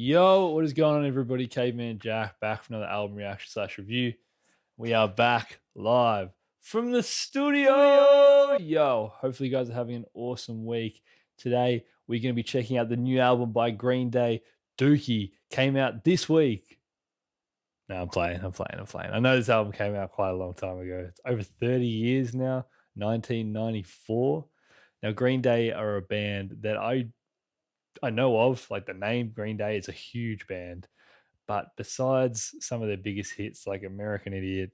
Yo, what is going on, everybody? Caveman Jack back for another album reaction / review. We are back live from the studio. Yo, hopefully you guys are having an awesome week. Today, we're going to be checking out the new album by Greenday, Dookie. Came out this week. No, I'm playing. I know this album came out quite a long time ago. It's over 30 years now, 1994. Now, Green Day are a band that I know of, like the name Green Day is a huge band, but besides some of their biggest hits like American Idiot,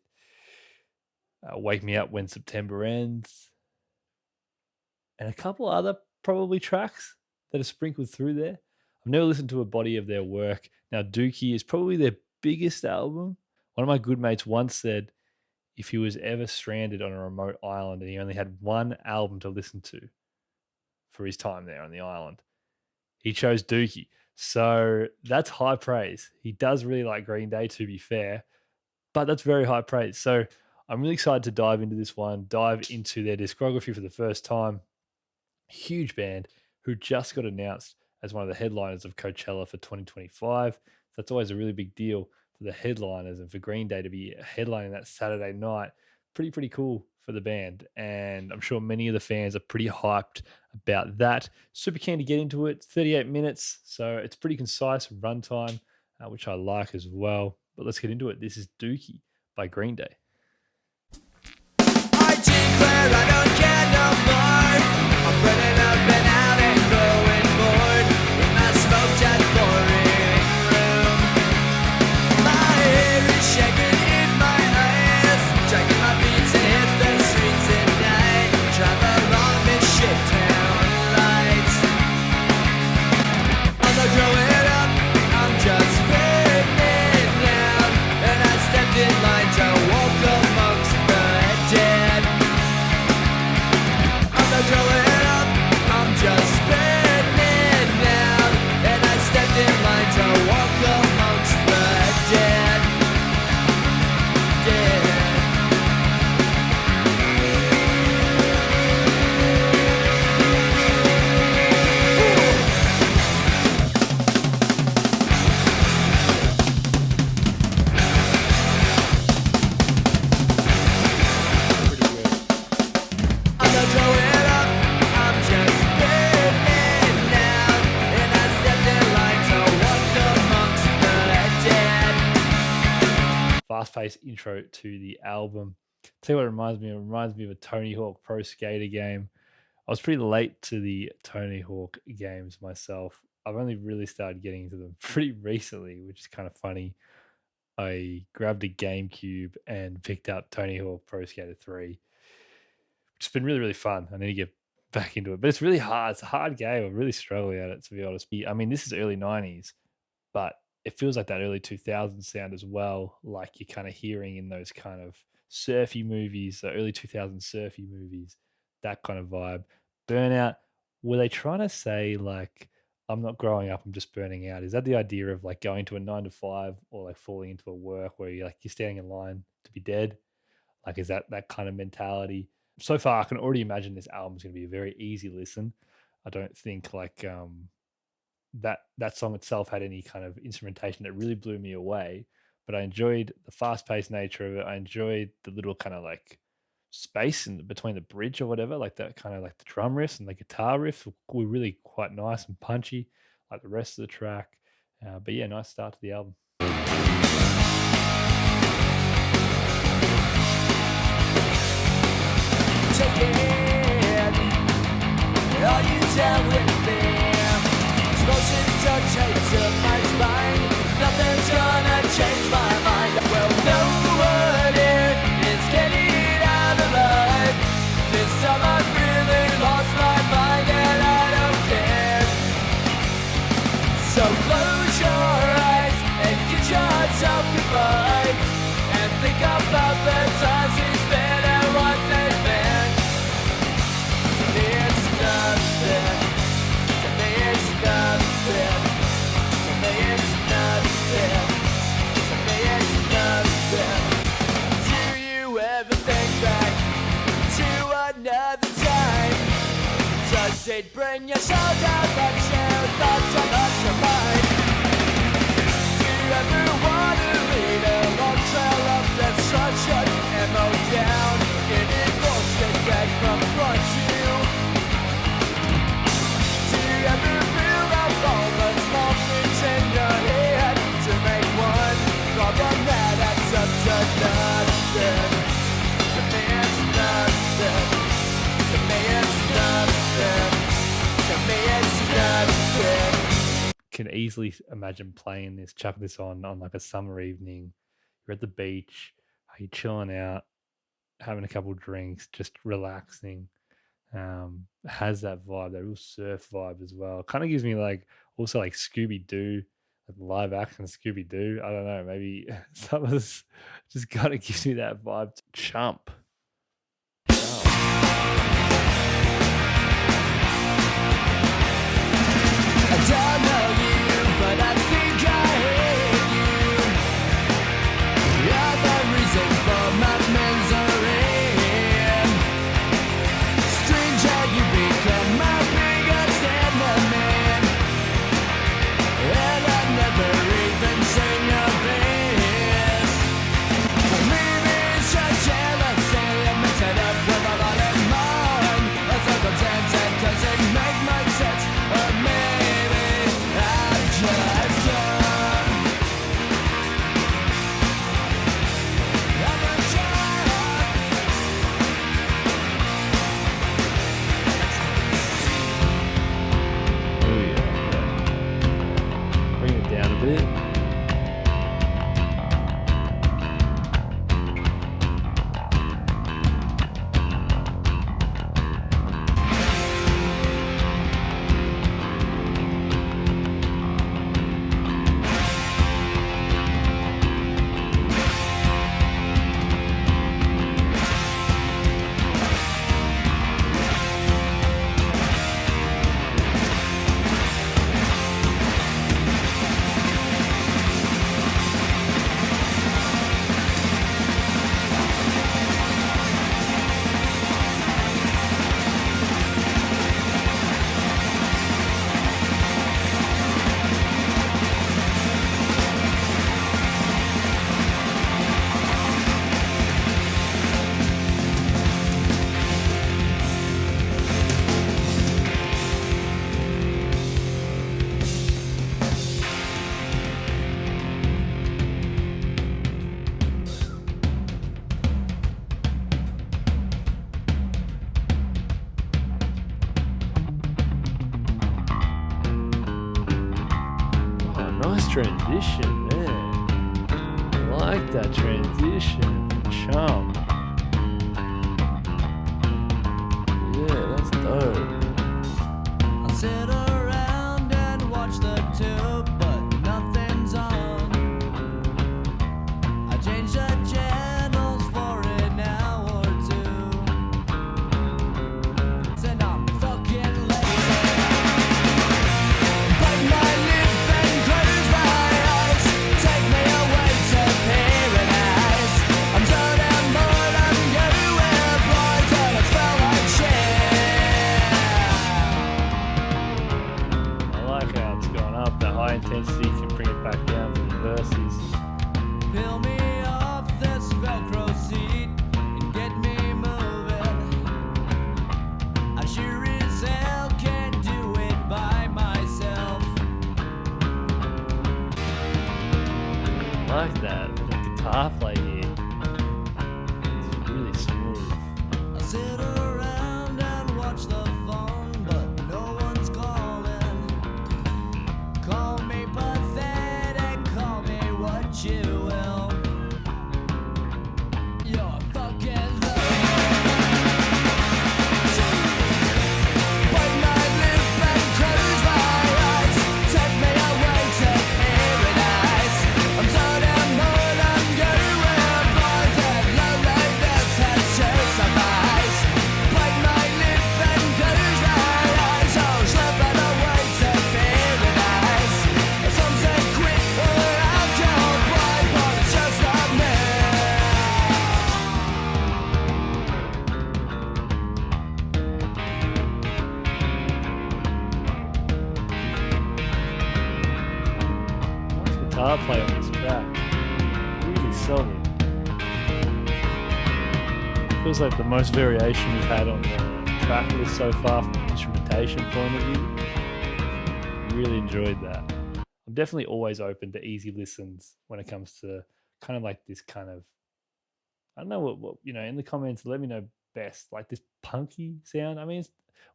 Wake Me Up When September Ends, and a couple other probably tracks that are sprinkled through there, I've never listened to a body of their work. Now, Dookie is probably their biggest album. One of my good mates once said if he was ever stranded on a remote island and he only had one album to listen to for his time there on the island, he chose Dookie. So that's high praise. He does really like Green Day, to be fair, but that's very high praise. So I'm really excited to dive into this one, dive into their discography for the first time. Huge band who just got announced as one of the headliners of Coachella for 2025. So that's always a really big deal for the headliners and for Green Day to be headlining that Saturday night. Pretty cool for the band, and I'm sure many of the fans are pretty hyped about that. Super keen to get into it. 38 minutes, so it's pretty concise runtime, which I like as well. But let's get into it. This is Dookie by Green Day. I declare I don't care no more. I'm running up and out and growing bored in my smoked out boring room. My hair is shaking in my eyes, dragging my feet to hit the streets at night. Drive along this shit town lights. I'm not growing up, I'm just fading down. And I stepped in line to walk amongst the dead. I'm not growing up, I'm just fading down. And I stepped in line to walk amongst the dead. Dead. I'm not growing up, I'm just fading down. And I stepped in line to walk amongst the dead. Fast-paced intro to the album. Tell you what it reminds me of. It reminds me of a Tony Hawk Pro Skater game. I was pretty late to the Tony Hawk games myself. I've only really started getting into them pretty recently, which is kind of funny. I grabbed a GameCube and picked up Tony Hawk Pro Skater 3, which has been really fun. I need to get back into it, but it's really hard. It's a hard game. I'm really struggling at it, to be honest. I mean, this is early 90s, but it feels like that early 2000s sound as well, like you're kind of hearing in those kind of surfy movies, the early 2000s surfy movies, that kind of vibe. Burnout, were they trying to say like, I'm not growing up, I'm just burning out? Is that the idea of like going to a 9 to 5 or like falling into a work where you're standing in line to be dead? Like, is that kind of mentality? So far, I can already imagine this album is going to be a very easy listen. I don't think like that song itself had any kind of instrumentation that really blew me away, but I enjoyed the fast-paced nature of it. I enjoyed the little kind of like space in between the bridge or whatever, like that kind of like the drum riffs and the guitar riffs were really quite nice and punchy, like the rest of the track. But yeah, nice start to the album. Take it, all you down with me. Explosions don't change up my spine. Nothing's gonna change my mind. Well, no one here is getting out alive. This time I've really lost my mind and I don't care. So close your eyes and get yourself goodbye. And think about the times we spent and what they've been. It's nothing. To me it's nothing. To me it's nothing. To me it's nothing. Do you ever think back to another time? Does it bring your soul down that you thought you lost your mind? can easily imagine playing this, chuck this on like a summer evening. You're at the beach, you're chilling out, having a couple drinks, just relaxing. Has that vibe, that real surf vibe as well. Kind of gives me like also like Scooby Doo, like live action Scooby Doo. I don't know, maybe some of this just kind of gives me that vibe. Chump. I don't know you, but I think I hate you. You're the reason for my misery. Stranger, you become my biggest enemy, and I've never even seen your face. Maybe it's just jealousy, I'm mixed up with a lot of mine. A circumstance that doesn't make much sense, or maybe I'm just dumb. I'm a child. Oh yeah. Bring it down a bit. Oh, nice transition, man. I like that transition. Chump. Yeah, that's dope. I'll sit around and watch the tube, but nothing's on. I change the channels for an hour or two, and I'm fucking lazy. Bite my lip and close my eyes, take me away to paradise. I'm so damn bored, I'm everywhere blind, and I smell like shit. I like how it's gone up. The high intensity can bring it back down for the verses. Peel me off this Velcro seat and get me moving. I sure as hell can't do it by myself. I like that. The guitar play here. It's really smooth. I sit around and watch the phone, but no one's calling. Call me pathetic, call me what you will. You're fucking bite my lip and close my eyes, take me away to paradise. I'm so damn bored, I'm everywhere blind, and loneliness has chased my eyes. Bite my lip and close my eyes, oh, slipping away to paradise. Some say quit or I'll go blind, but it's just not me. Nice guitar play on this track. Really solid. Feels like the most variation we've had on the track list so far from an instrumentation point of view. Really enjoyed that. I'm definitely always open to easy listens when it comes to kind of like this kind of, I don't know what in the comments, let me know best, like this punky sound. I mean,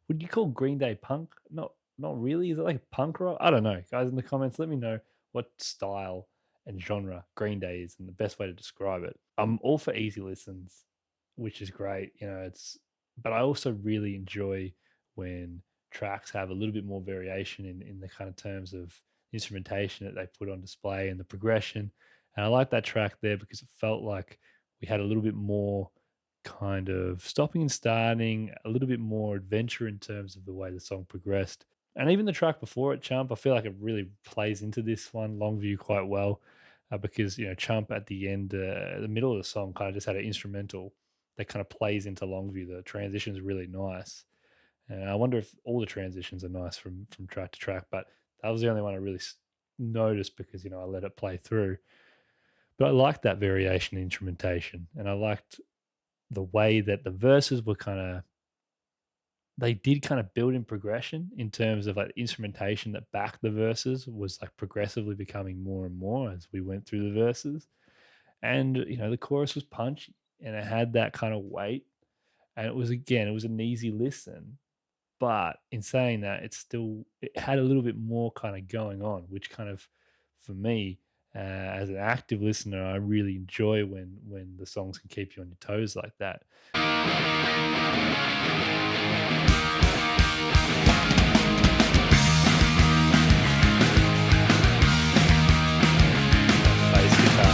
would you call Greenday punk? Not not really. Is it like punk rock? I don't know. Guys in the comments, let me know what style and genre Greenday is and the best way to describe it. I'm all for easy listens, which is great. But I also really enjoy when tracks have a little bit more variation in the kind of terms of instrumentation that they put on display and the progression. And I like that track there because it felt like we had a little bit more kind of stopping and starting, a little bit more adventure in terms of the way the song progressed. And even the track before it, Chump, I feel like it really plays into this one, Longview, quite well, because Chump at the end, the middle of the song, kind of just had an instrumental that kind of plays into Longview. The transition is really nice, and I wonder if all the transitions are nice from track to track. But that was the only one I really noticed because I let it play through. But I liked that variation in instrumentation, and I liked the way that the verses were they did kind of build in progression in terms of like instrumentation that backed the verses was like progressively becoming more and more as we went through the verses. And the chorus was punchy and it had that kind of weight. And it was an easy listen. But in saying that, it had a little bit more kind of going on, which kind of, for me, as an active listener, I really enjoy when the songs can keep you on your toes like that. Bass guitar.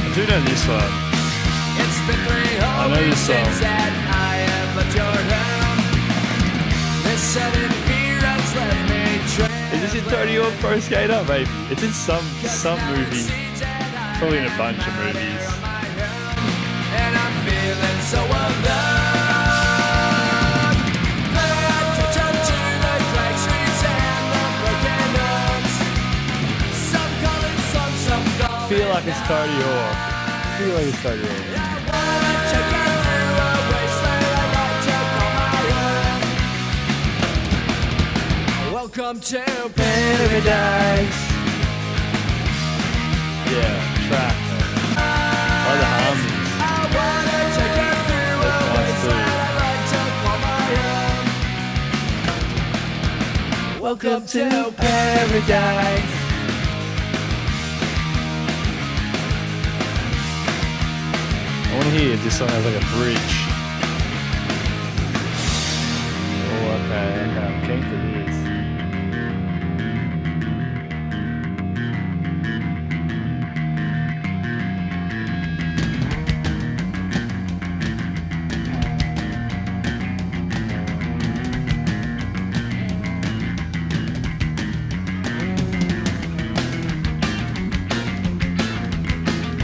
I do know this one. I know this song. Is this in Tony Hawk Pro Skater? Maybe. It's in some movie. Probably in a bunch of movies. And I'm feeling so alone. I feel like it's Tony Hawk. Welcome to paradise. Yeah, track. Oh, the harmonies. That's nice too. Welcome to paradise. I want to hear if this song has like a bridge. Oh, okay, I'm keen for this.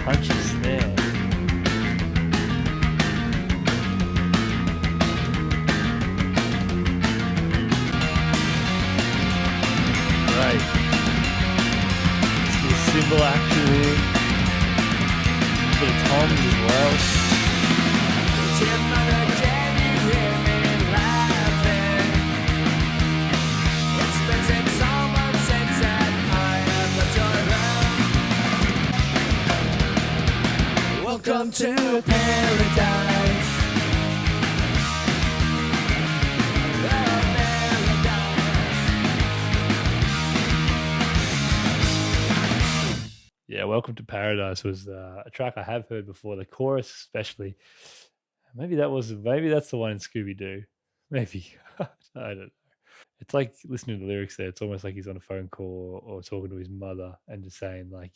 Punchy snare. Cymbal action here. A bit of toms as well. Welcome to paradise. Yeah, Welcome to Paradise was a track I have heard before. The chorus, especially. Maybe that's the one in Scooby-Doo. Maybe. I don't know. It's like listening to the lyrics there. It's almost like he's on a phone call or talking to his mother and just saying, like,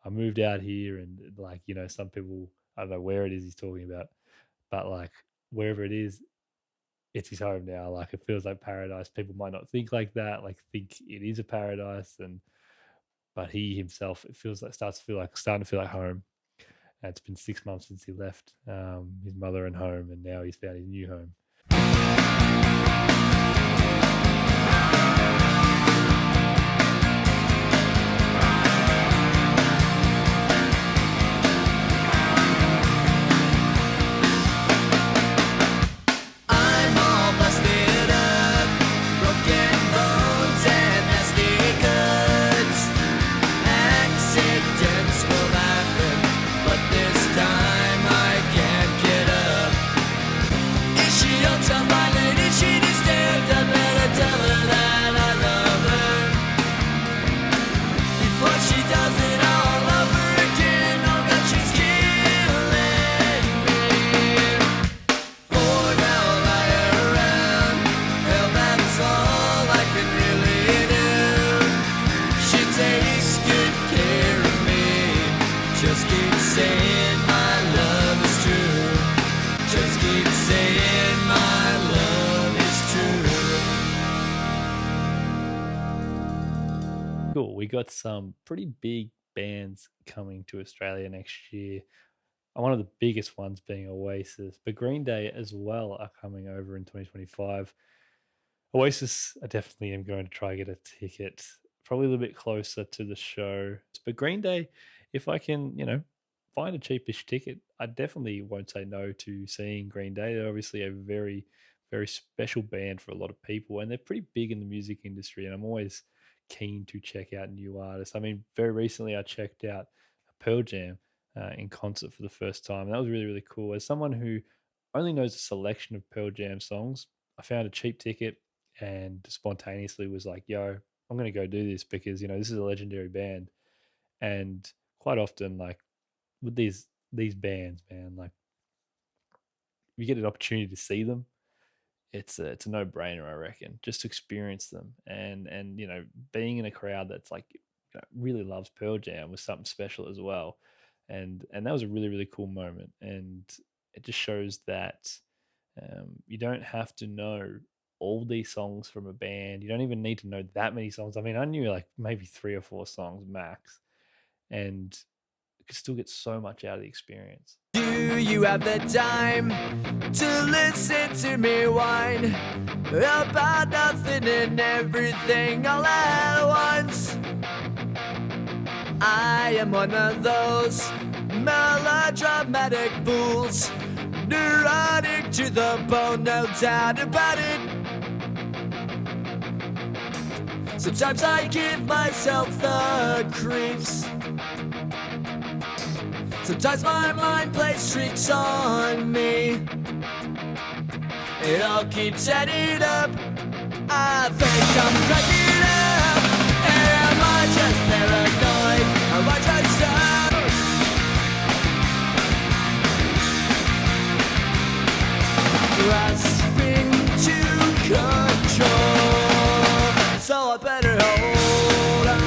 I moved out here and, like, some people, I don't know where it is he's talking about, but, like, wherever it is, it's his home now. Like, it feels like paradise. People might not think like that, like, think it is a paradise, but he himself, it feels like starting to feel like home. And it's been 6 months since he left his mother and home, and now he's found his new home. She don't cool. We got some pretty big bands coming to Australia next year. One of the biggest ones being Oasis, but Greenday as well are coming over in 2025. Oasis, I definitely am going to try to get a ticket, probably a little bit closer to the show. But Greenday, if I can, find a cheapish ticket, I definitely won't say no to seeing Greenday. They're obviously a very, very special band for a lot of people, and they're pretty big in the music industry. And I'm always keen to check out new artists. I mean, very recently I checked out Pearl Jam in concert for the first time. And that was really, really cool. As someone who only knows a selection of Pearl Jam songs, I found a cheap ticket and spontaneously was like, yo, I'm going to go do this because, this is a legendary band. And quite often, like with these bands, man, like if you get an opportunity to see them, it's a no-brainer, I reckon, just to experience them. And being in a crowd that's like really loves Pearl Jam was something special as well. And that was a really, really cool moment. And it just shows that you don't have to know all these songs from a band. You don't even need to know that many songs. I mean, I knew like maybe 3 or 4 songs max, and you could still get so much out of the experience. Do you have the time to listen to me whine about nothing and everything all at once? I am one of those melodramatic fools, neurotic to the bone, no doubt about it. Sometimes I give myself the creeps. Sometimes my mind plays tricks on me. It all keeps adding up. I think I'm cracking up. Am I just paranoid? Am I just grasping to control? So I better hold on.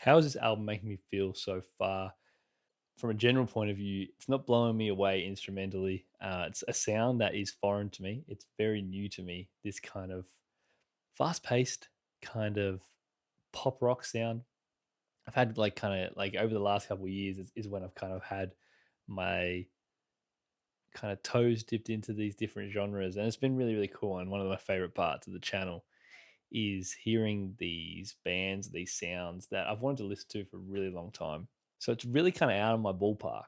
How is this album making me feel so far? From a general point of view, it's not blowing me away instrumentally. It's a sound that is foreign to me. It's very new to me. This kind of fast-paced kind of pop rock sound. I've had like kind of like over the last couple of years is when I've kind of had my kind of toes dipped into these different genres, and it's been really, really cool. And one of my favorite parts of the channel is hearing these bands, these sounds that I've wanted to listen to for a really long time. So it's really kind of out of my ballpark.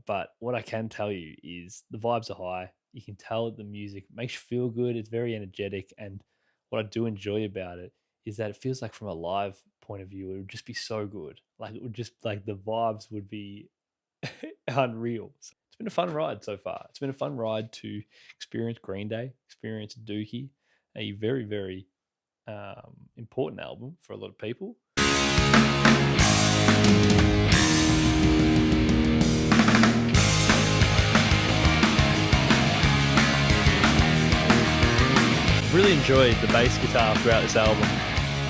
But what I can tell you is the vibes are high. You can tell the music makes you feel good. It's very energetic. And what I do enjoy about it is that it feels like from a live point of view, it would just be so good. Like it would just like the vibes would be unreal. So it's been a fun ride so far. It's been a fun ride to experience Greenday, experience Dookie, a very, very important album for a lot of people. really enjoyed the bass guitar throughout this album.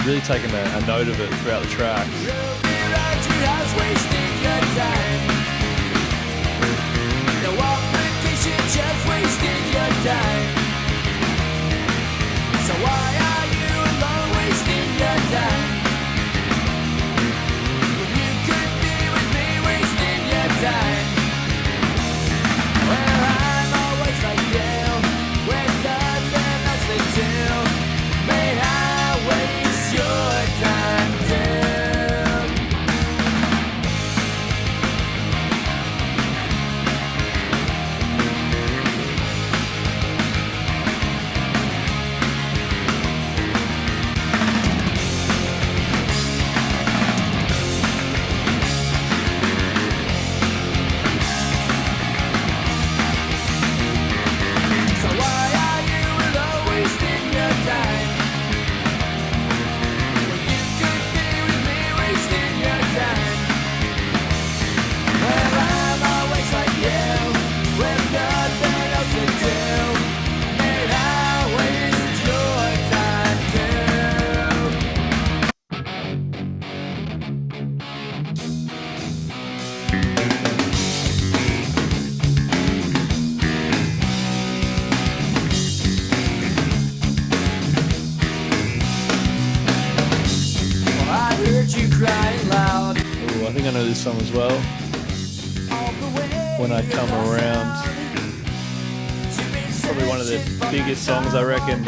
Really taken a note of it throughout the tracks. Just wasting your time. So why are you alone wasting your time? When you could be with me wasting your time. Well, I'm always like you, with nothing else to do. May I waste your time too? I think I know this song as well. When I Come Around. Probably one of the biggest songs, I reckon.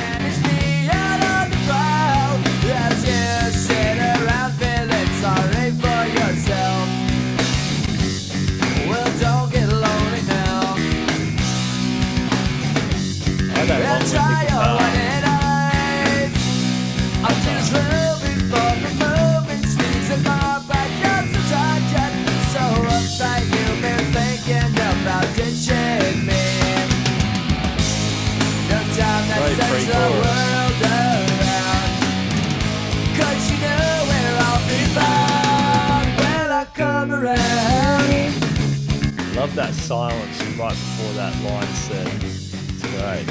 I got long with the guitar. Right, pretty cool. Love that silence right before that line said. It's great.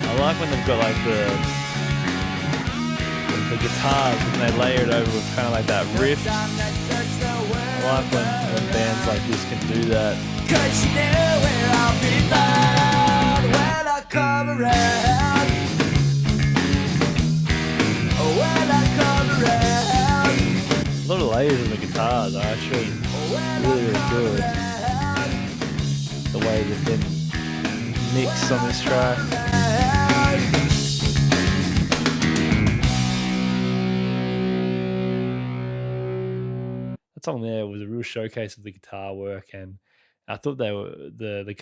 I like when they've got like the guitars and they layer it over with kind of like that riff. I like when bands like this can do that. 'Cause you know where I'll be found when I come around. When I come around. A lot of layers in the guitars are actually really good. The way they've been mixed on this track. Song there was a real showcase of the guitar work, and I thought they were the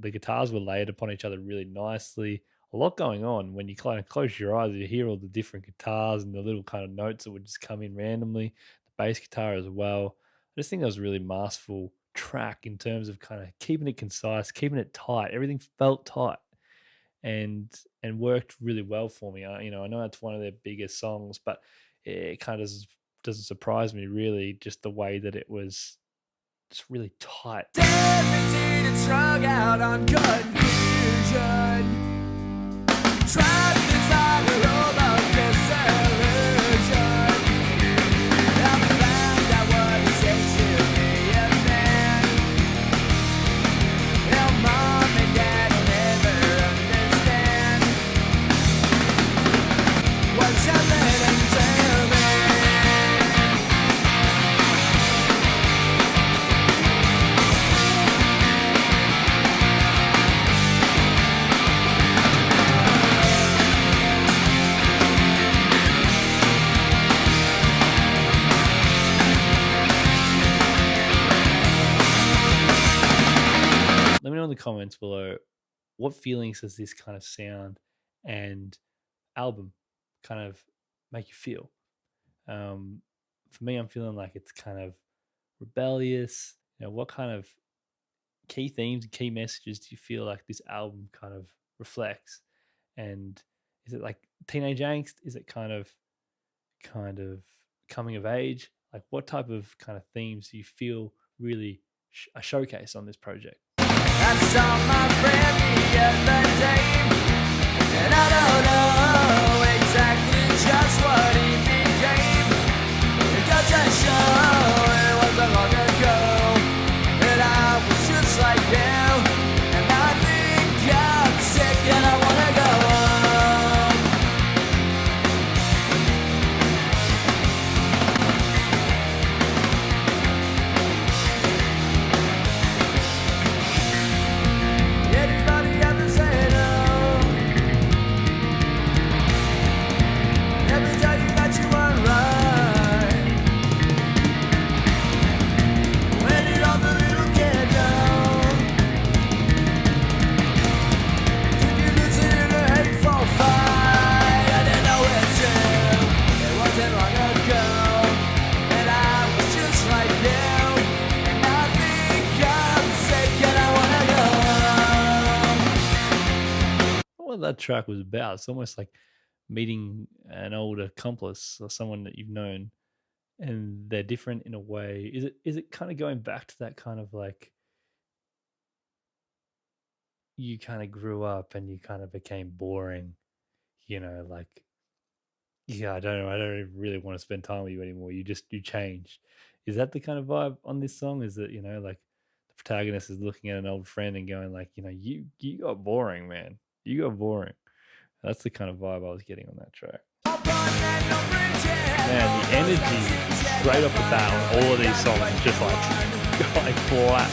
guitars were layered upon each other really nicely. A lot going on. When you kind of close your eyes, you hear all the different guitars and the little kind of notes that would just come in randomly. The bass guitar as well. I just think that was a really masterful track in terms of kind of keeping it concise, keeping it tight. Everything felt tight and worked really well for me. I know that's one of their biggest songs, but it kind of doesn't surprise me really, just the way that it was just really tight. Strung out on confusion, trapped inside a room of disillusion. I found out what it takes to be a man. Now mom and dad will never understand what you're letting to me. Let me know in the comments below, what feelings does this kind of sound and album kind of make you feel? For me, I'm feeling like it's kind of rebellious. What kind of key themes and key messages do you feel like this album kind of reflects? And is it like teenage angst? Is it kind of coming of age? Like what type of kind of themes do you feel really a showcase on this project. I saw my friend the other day, and I don't know exactly just what he became. It goes to show it wasn't long ago that I was just like you, and I think I'm sick and I wanna go home. Anybody ever say no? Never tell you that you are right. When did all the little kid know? Did you listen in a hateful fight? I didn't know it's true. It wasn't long ago, and I was just like you. And I think I'm sick and I wanna go home. What that track was about. It's almost like meeting an old accomplice or someone that you've known, and they're different in a way. Is it kind of going back to that kind of like you kind of grew up and you kind of became boring, like I don't know, I don't even really want to spend time with you anymore. You changed. Is that the kind of vibe on this song? Is it, like the protagonist is looking at an old friend and going like, you got boring, man. You got boring. That's the kind of vibe I was getting on that track. Man, the energy straight off the bat on all of these songs is just like flat.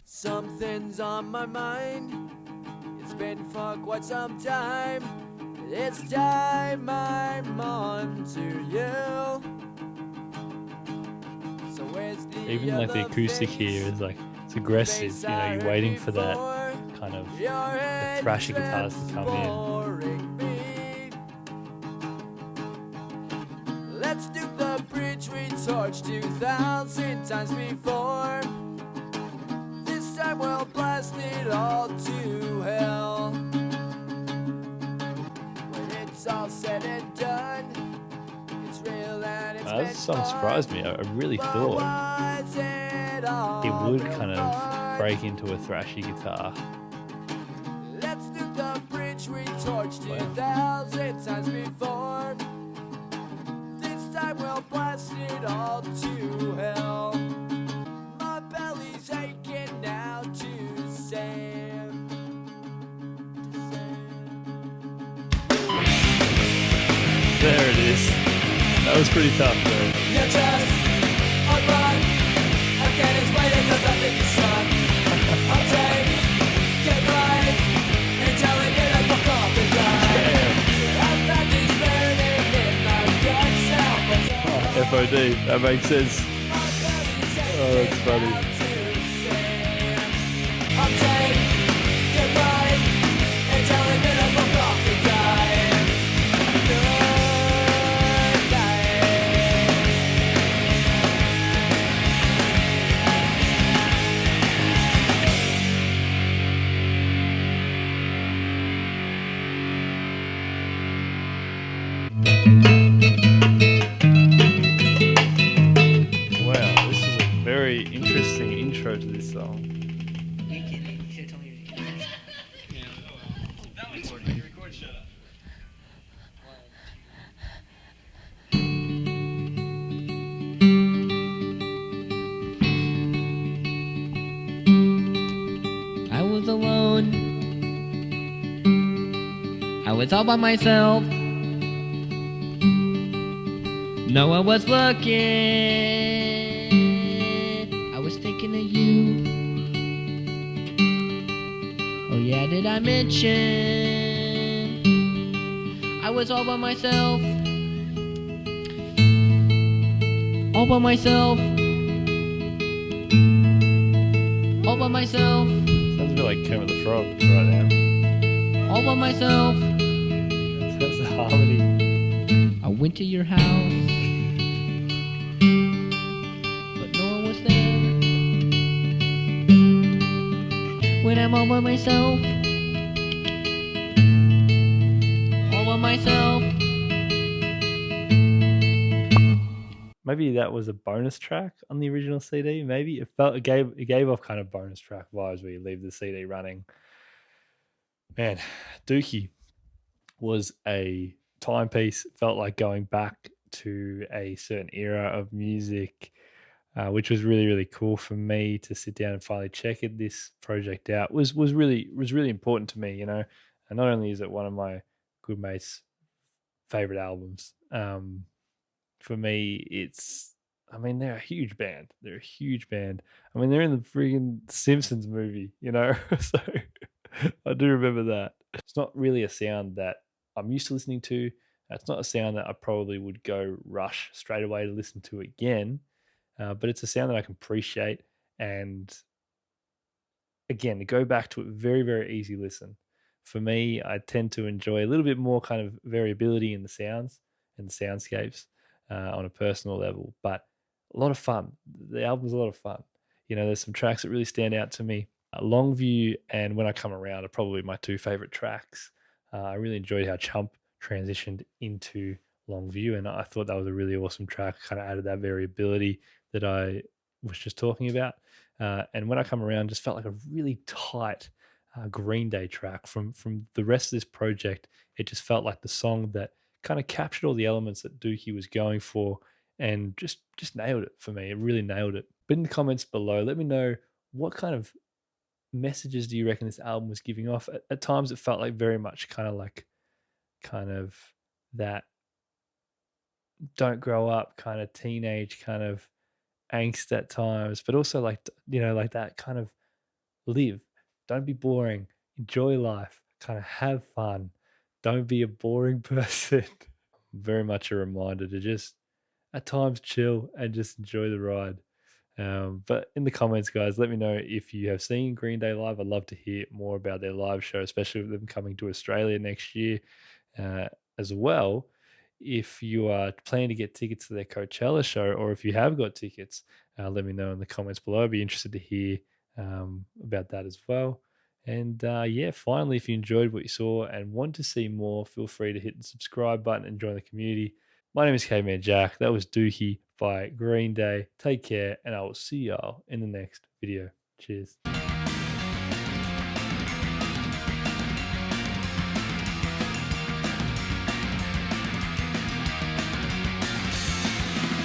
Something's on my mind. It's been for quite some time. It's time I'm on to you. So where's the Even like the acoustic here is like it's aggressive. You're waiting for that kind of the thrashy guitars to come in. Let's do the bridge we torched 2,000 times before. This time we'll blast it all to hell. When it's all said and done, it's real and it's This song surprised me. I really thought it would kind of break into a thrashy guitar. Let's do the bridge we torched 2,000 times before. This time we'll blast it all to hell. My belly's aching now to save. There it is. That was pretty tough, though. You're just a run. I can't explain it 'cause I think you suck. I'll take, get right, and tell it that I fuck off and die. I've got this burning in my guts now, but F.O.D. That makes sense. Oh, that's funny. I'll take, get right, and tell it that I fuck off and die. Wow, this is a very interesting was all by myself. No one was looking. I was thinking of you. Oh yeah, did I mention I was all by myself? All by myself. All by myself. Sounds a bit like Kermit the Frog right now. All by myself. That's the harmony. I went to your house, but no one was there. When I'm all by myself, all by myself. Maybe that was a bonus track on the original CD. Maybe it gave off kind of bonus track vibes where you leave the CD running. Man, Dookie was a timepiece. Felt like going back to a certain era of music, which was really, really cool for me to sit down and finally check this project out. Was really important to me, you know. And not only is it one of my good mates' favorite albums, for me, they're a huge band. They're a huge band. I mean, they're in the freaking Simpsons movie, you know? So I do remember that. It's not really a sound that I'm used to listening to. It's not a sound that I probably would go rush straight away to listen to again. But it's a sound that I can appreciate. And again, to go back to it, very, very easy listen. For me, I tend to enjoy a little bit more kind of variability in the sounds and the soundscapes on a personal level, but a lot of fun. The album's a lot of fun. You know, there's some tracks that really stand out to me. Longview and When I Come Around are probably my two favorite tracks. I really enjoyed how Chump transitioned into Longview, and I thought that was a really awesome track. Kind of added that variability that I was just talking about. And When I Come Around just felt like a really tight Greenday track from the rest of this project. It just felt like the song that kind of captured all the elements that Dookie was going for and just nailed it for me. It really nailed it. But in the comments below, let me know what kind of messages do you reckon this album was giving off. At times it felt like very much kind of that don't grow up kind of teenage kind of angst at times, but also like, you know, like that kind of live, don't be boring, enjoy life, kind of have fun, don't be a boring person. Very much a reminder to just at times chill and just enjoy the ride. But in the comments, guys, let me know if you have seen Greenday live. I'd love to hear more about their live show, especially with them coming to Australia next year as well. If you are planning to get tickets to their Coachella show, or if you have got tickets, let me know in the comments below. I'd be interested to hear about that as well. And yeah, finally, if you enjoyed what you saw and want to see more, feel free to hit the subscribe button and join the community. My name is Caveman Jack. That was Dookie by Greenday. Take care, and I will see y'all in the next video. Cheers.